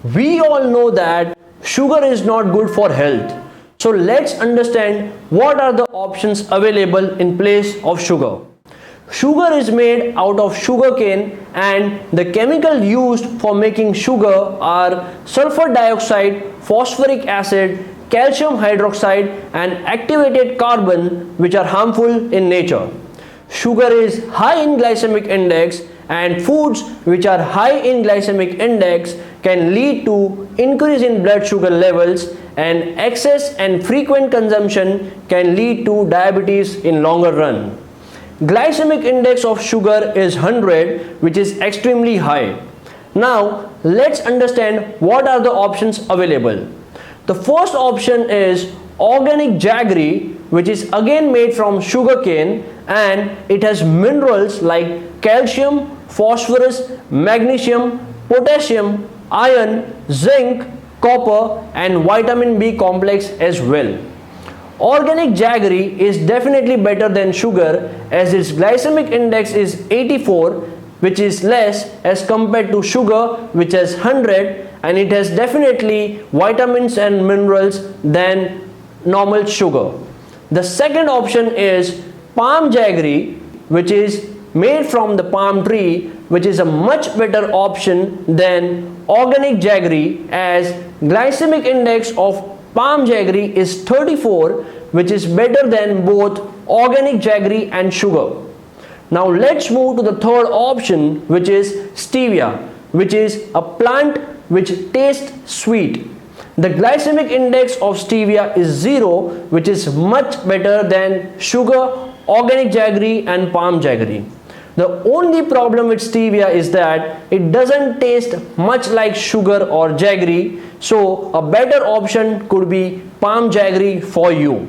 We all know that sugar is not good for health. So let's understand what are the options available in place of sugar. Sugar is made out of sugarcane, and the chemical used for making sugar are sulphur dioxide, phosphoric acid, calcium hydroxide and activated carbon, which are harmful in nature. Sugar is high in glycemic index, and foods which are high in glycemic index can lead to increase in blood sugar levels, and excess and frequent consumption can lead to diabetes in longer run. Glycemic index of sugar is 100, which is extremely high. Now let's understand what are the options available. The first option is organic jaggery, which is again made from sugarcane, and it has minerals like calcium, phosphorus, magnesium, potassium, iron, zinc, copper and vitamin B complex as well. Organic jaggery is definitely better than sugar as its glycemic index is 84, which is less as compared to sugar which has 100, and it has definitely vitamins and minerals than normal sugar. The second option is palm jaggery, which is made from the palm tree, which is a much better option than organic jaggery as glycemic index of palm jaggery is 34, which is better than both organic jaggery and sugar. Now let's move to the third option, which is stevia, which is a plant which tastes sweet. The glycemic index of stevia is 0, which is much better than sugar, organic jaggery and palm jaggery. The only problem with stevia is that it doesn't taste much like sugar or jaggery, so a better option could be palm jaggery for you.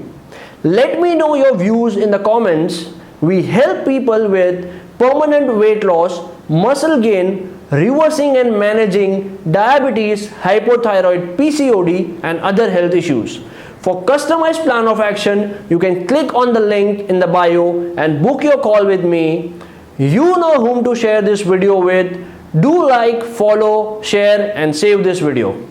Let me know your views in the comments. We help people with permanent weight loss, muscle gain, reversing and managing diabetes, hypothyroid, PCOD and other health issues. For customized plan of action, you can click on the link in the bio and book your call with me. You know whom to share this video with. Do like, follow, share and save this video.